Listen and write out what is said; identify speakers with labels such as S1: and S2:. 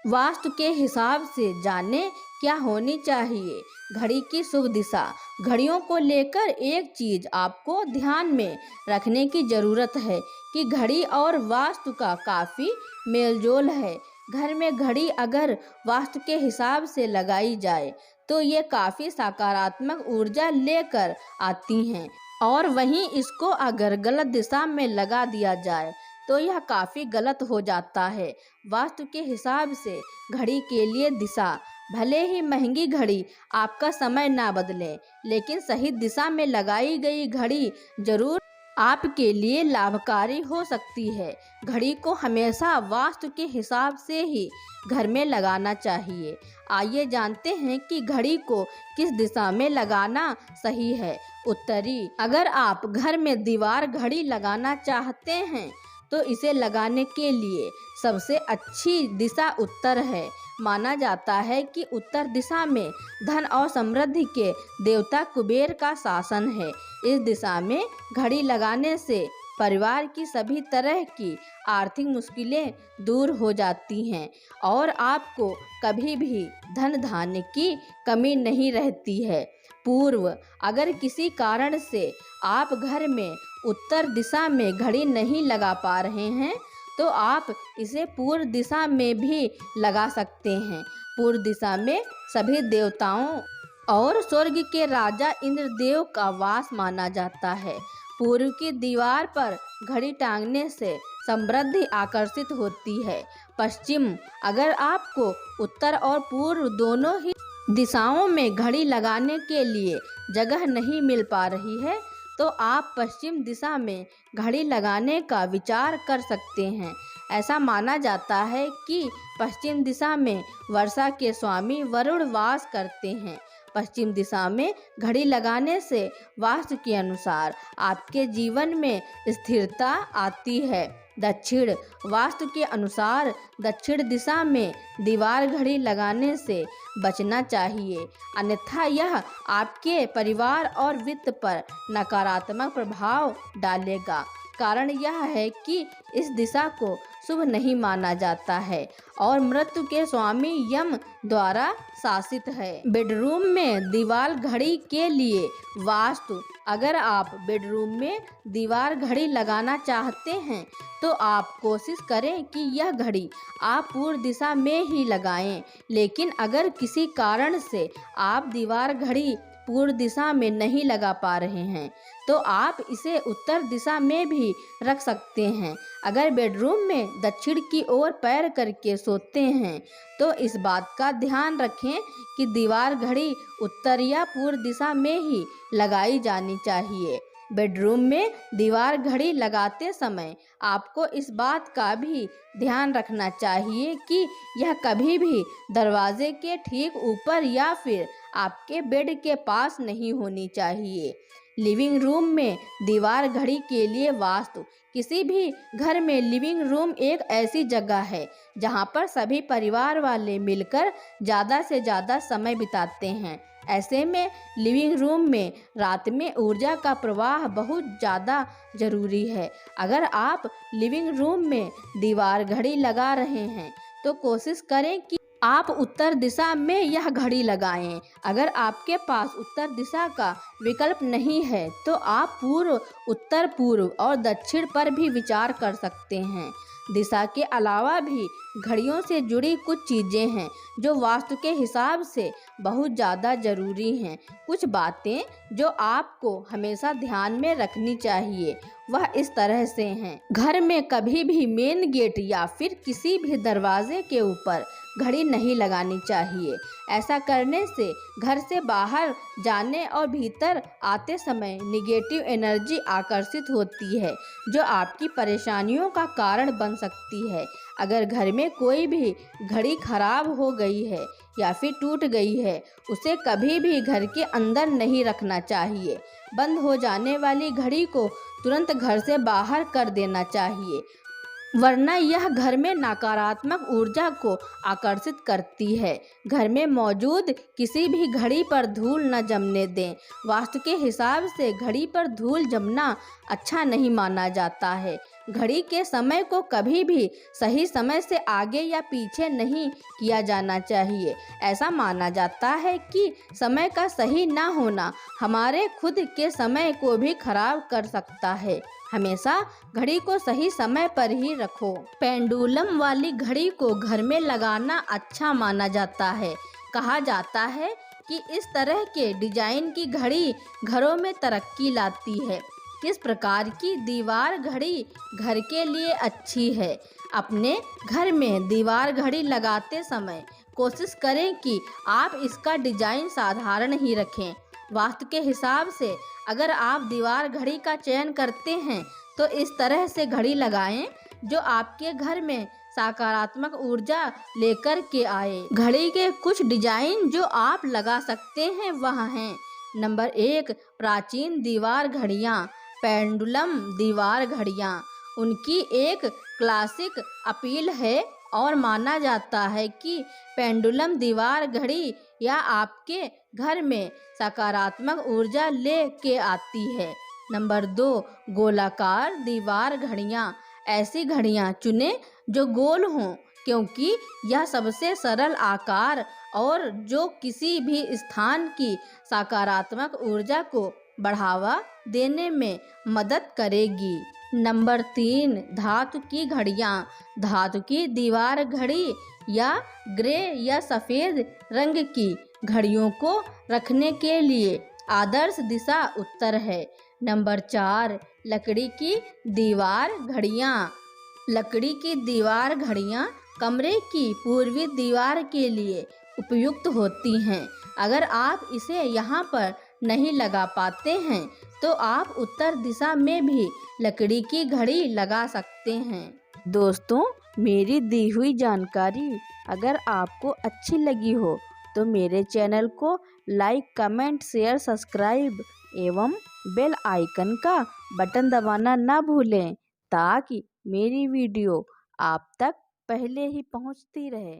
S1: वास्तु के हिसाब से जाने क्या होनी चाहिए घड़ी की शुभ दिशा। घड़ियों को लेकर एक चीज आपको ध्यान में रखने की जरूरत है कि घड़ी और वास्तु का काफी मेलजोल है। घर में घड़ी अगर वास्तु के हिसाब से लगाई जाए तो ये काफी सकारात्मक ऊर्जा लेकर आती हैं, और वहीं इसको अगर गलत दिशा में लगा दिया जाए तो यह काफी गलत हो जाता है। वास्तु के हिसाब से घड़ी के लिए दिशा, भले ही महंगी घड़ी आपका समय ना बदले, लेकिन सही दिशा में लगाई गई घड़ी जरूर आपके लिए लाभकारी हो सकती है। घड़ी को हमेशा वास्तु के हिसाब से ही घर में लगाना चाहिए। आइए जानते हैं कि घड़ी को किस दिशा में लगाना सही है। उत्तरी। अगर आप घर में दीवार घड़ी लगाना चाहते हैं तो इसे लगाने के लिए सबसे अच्छी दिशा उत्तर है। माना जाता है कि उत्तर दिशा में धन और समृद्धि के देवता कुबेर का शासन है। इस दिशा में घड़ी लगाने से परिवार की सभी तरह की आर्थिक मुश्किलें दूर हो जाती हैं और आपको कभी भी धन धान्य की कमी नहीं रहती है। पूर्व। अगर किसी कारण से आप घर में उत्तर दिशा में घड़ी नहीं लगा पा रहे हैं तो आप इसे पूर्व दिशा में भी लगा सकते हैं। पूर्व दिशा में सभी देवताओं और स्वर्ग के राजा इंद्रदेव का वास माना जाता है। पूर्व की दीवार पर घड़ी टांगने से समृद्धि आकर्षित होती है। पश्चिम। अगर आपको उत्तर और पूर्व दोनों ही दिशाओं में घड़ी लगाने के लिए जगह नहीं मिल पा रही है तो आप पश्चिम दिशा में घड़ी लगाने का विचार कर सकते हैं। ऐसा माना जाता है कि पश्चिम दिशा में वर्षा के स्वामी वरुण वास करते हैं। पश्चिम दिशा में घड़ी लगाने से वास्तु के अनुसार आपके जीवन में स्थिरता आती है। दक्षिण। वास्तु के अनुसार दक्षिण दिशा में दीवार घड़ी लगाने से बचना चाहिए, अन्यथा यह आपके परिवार और वित्त पर नकारात्मक प्रभाव डालेगा। कारण यह है कि इस दिशा को शुभ नहीं माना जाता है और मृत्यु के स्वामी यम द्वारा शासित है। बेडरूम में दीवार घड़ी के लिए वास्तु। अगर आप बेडरूम में दीवार घड़ी लगाना चाहते हैं तो आप कोशिश करें कि यह घड़ी आप पूर्व दिशा में ही लगाएं। लेकिन अगर किसी कारण से आप दीवार घड़ी पूर्व दिशा में नहीं लगा पा रहे हैं तो आप इसे उत्तर दिशा में भी रख सकते हैं। अगर बेडरूम में दक्षिण की ओर पैर करके सोते हैं तो इस बात का ध्यान रखें कि दीवार घड़ी उत्तर या पूर्व दिशा में ही लगाई जानी चाहिए। बेडरूम में दीवार घड़ी लगाते समय आपको इस बात का भी ध्यान रखना चाहिए कि यह कभी भी दरवाजे के ठीक ऊपर या फिर आपके बेड के पास नहीं होनी चाहिए। लिविंग रूम में दीवार घड़ी के लिए वास्तु। किसी भी घर में लिविंग रूम एक ऐसी जगह है जहां पर सभी परिवार वाले मिलकर ज़्यादा से ज़्यादा समय बिताते हैं। ऐसे में लिविंग रूम में रात में ऊर्जा का प्रवाह बहुत ज़्यादा जरूरी है। अगर आप लिविंग रूम में दीवार घड़ी लगा रहे हैं तो कोशिश करें कि आप उत्तर दिशा में यह घड़ी लगाएं। अगर आपके पास उत्तर दिशा का विकल्प नहीं है तो आप पूर्व, उत्तर पूर्व और दक्षिण पर भी विचार कर सकते हैं। दिशा के अलावा भी घड़ियों से जुड़ी कुछ चीज़ें हैं जो वास्तु के हिसाब से बहुत ज़्यादा ज़रूरी हैं। कुछ बातें जो आपको हमेशा ध्यान में रखनी चाहिए वह इस तरह से हैं। घर में कभी भी मेन गेट या फिर किसी भी दरवाजे के ऊपर घड़ी नहीं लगानी चाहिए। ऐसा करने से घर से बाहर जाने और भीतर आते समय निगेटिव एनर्जी आकर्षित होती है जो आपकी परेशानियों का कारण बन सकती है। अगर घर में कोई भी घड़ी खराब हो गई है या फिर टूट गई है उसे कभी भी घर के अंदर नहीं रखना चाहिए। बंद हो जाने वाली घड़ी को तुरंत घर से बाहर कर देना चाहिए, वरना यह घर में नकारात्मक ऊर्जा को आकर्षित करती है। घर में मौजूद किसी भी घड़ी पर धूल न जमने दें। वास्तु के हिसाब से घड़ी पर धूल जमना अच्छा नहीं माना जाता है। घड़ी के समय को कभी भी सही समय से आगे या पीछे नहीं किया जाना चाहिए। ऐसा माना जाता है कि समय का सही ना होना हमारे खुद के समय को भी खराब कर सकता है। हमेशा घड़ी को सही समय पर ही रखो। पेंडुलम वाली घड़ी को घर में लगाना अच्छा माना जाता है। कहा जाता है कि इस तरह के डिजाइन की घड़ी घरों में तरक्की लाती है। किस प्रकार की दीवार घड़ी घर के लिए अच्छी है? अपने घर में दीवार घड़ी लगाते समय कोशिश करें कि आप इसका डिजाइन साधारण ही रखें। वास्तु के हिसाब से अगर आप दीवार घड़ी का चयन करते हैं तो इस तरह से घड़ी लगाएं जो आपके घर में सकारात्मक ऊर्जा लेकर के आए। घड़ी के कुछ डिजाइन जो आप लगा सकते हैं वह हैं। नंबर 1, प्राचीन दीवार घड़ियाँ, पेंडुलम दीवार घड़ियाँ। उनकी एक क्लासिक अपील है और माना जाता है कि पेंडुलम दीवार घड़ी या आपके घर में सकारात्मक ऊर्जा ले के आती है। नंबर 2, गोलाकार दीवार घड़ियाँ। ऐसी घड़ियाँ चुनें जो गोल हों क्योंकि यह सबसे सरल आकार और जो किसी भी स्थान की सकारात्मक ऊर्जा को बढ़ावा देने में मदद करेगी। नंबर 3, धातु की घड़ियाँ। धातु की दीवार घड़ी या ग्रे या सफ़ेद रंग की घड़ियों को रखने के लिए आदर्श दिशा उत्तर है। नंबर 4, लकड़ी की दीवार घड़ियाँ। लकड़ी की दीवार घड़ियाँ कमरे की पूर्वी दीवार के लिए उपयुक्त होती हैं। अगर आप इसे यहाँ पर नहीं लगा पाते हैं तो आप उत्तर दिशा में भी लकड़ी की घड़ी लगा सकते हैं। दोस्तों, मेरी दी हुई जानकारी अगर आपको अच्छी लगी हो तो मेरे चैनल को लाइक, कमेंट, शेयर, सब्सक्राइब एवं बेल आइकन का बटन दबाना ना भूलें ताकि मेरी वीडियो आप तक पहले ही पहुंचती रहे।